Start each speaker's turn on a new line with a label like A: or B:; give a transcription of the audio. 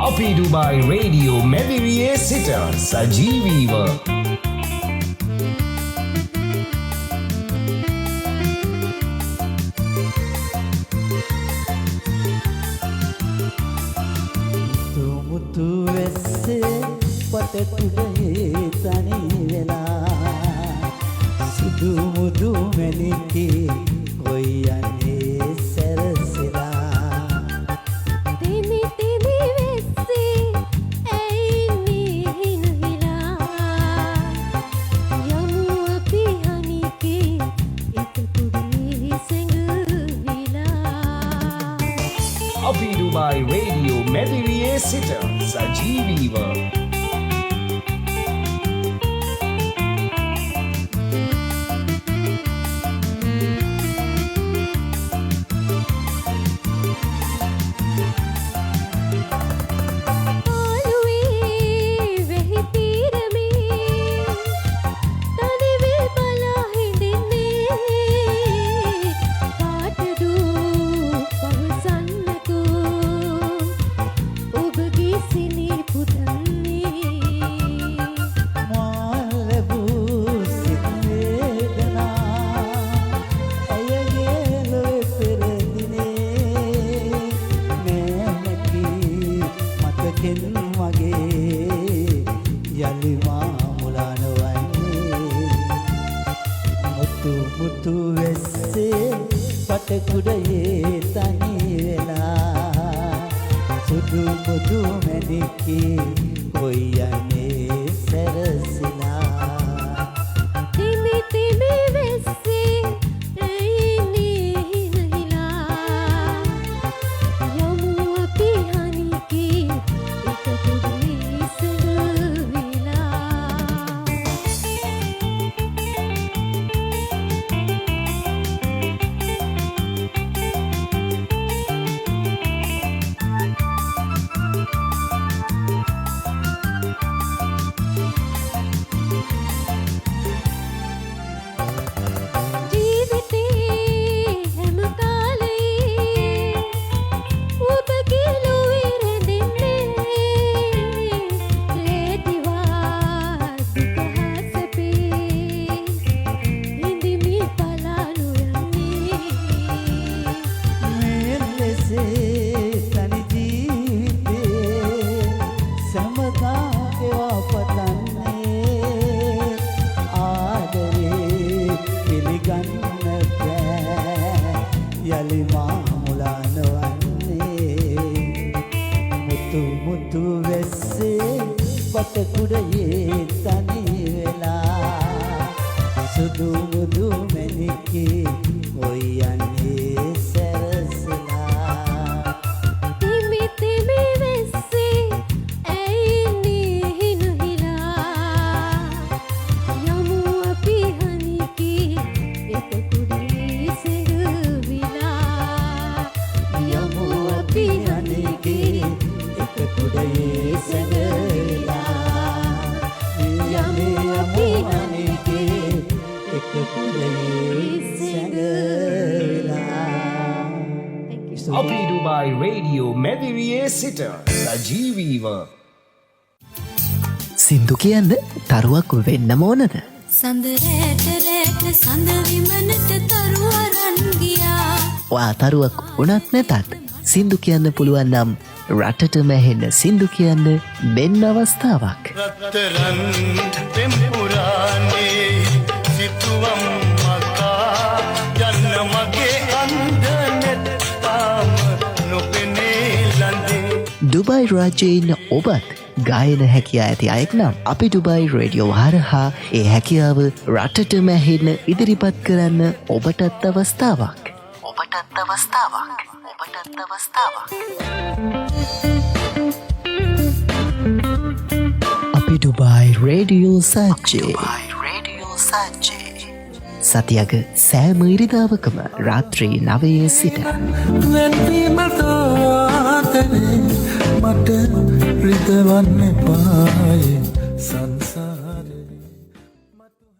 A: අපි Dubai radio මැදිරියේ සිට සජීවීව
B: මුතු වෙස්සේ පටකුඩේ තනි වෙලා සුදු මුදු මැණිකේ කොයි යන්නේ සැරසෙලා
C: තිමි තිමි වෙස්සේ ඇයි නිහිනහිලා යමු අපි හනිකේ එක කුඩේ සෙඟවිලා
A: අපි ඩුබායි රේඩියෝ මැදිරියේ සිට සජීවීව මුතු වෙස්සේ පටකුඩේ තනි වෙලා සුදු මුදු මැණිකේ කොයි යන්නේ සැරසෙලා
C: තිමි තිමි වෙස්සේ ඇයි නිහිනහිලා යමු අපි හනිකේ එක කුඩේ සෙඟවිලා මුතු වෙස්සේ පටකුඩේ තනි වෙලා සුදු මුදු මැණිකේ කොයි යන්නේ සැරසෙලා තිමි තිමි වෙස්සේ ඇයි නිහිනහිලා යමු අපි හනිකේ එක කුඩේ සෙඟවිලා
B: යමු අපි හනිකේ එක කුඩේ සැඟවිලා යමු අපි හනිකේ එක කුඩේ සැඟවිලා
A: අපි ඩුබායි රේඩියෝ මැදිරියේ සිට සජීවීව
D: සින්දු කියන්න තරුවක් වෙන්න ඕනද?
C: සඳ රැට රැට සඳ විමනට තරුවරන් ගියා
D: ඔයා තරුවක් වුණත් නැතත් සින්දු කියන්න පුළුවන් නම් රටටම ඇහෙන සින්දු කියන්න මෙන්න අවස්ථාවක්.
E: රත්තරන් පෙම්පුරානේ සිතුවම් මකා යන්න මගේ අන්දනෙත් තාම නොපෙනේ ලඳින්
D: ඩුබයි රාජ්‍යයේ ඉන්න ඔබත් ගායන හැකියා ඇති අයෙක් නම් අපි ඩුබයි රේඩියෝ හරහා ඒ හැකියාව රටටම ඇහෙන්න ඉදිරිපත් කරන්න ඔබටත් අවස්ථාවක්. අපි ඩුබයි රේඩියෝ සාච්චේ සතියක සෑම ඉරිදාවකම රාත්‍රී 9 සිට
F: මට රිදවන්න පාය සඳ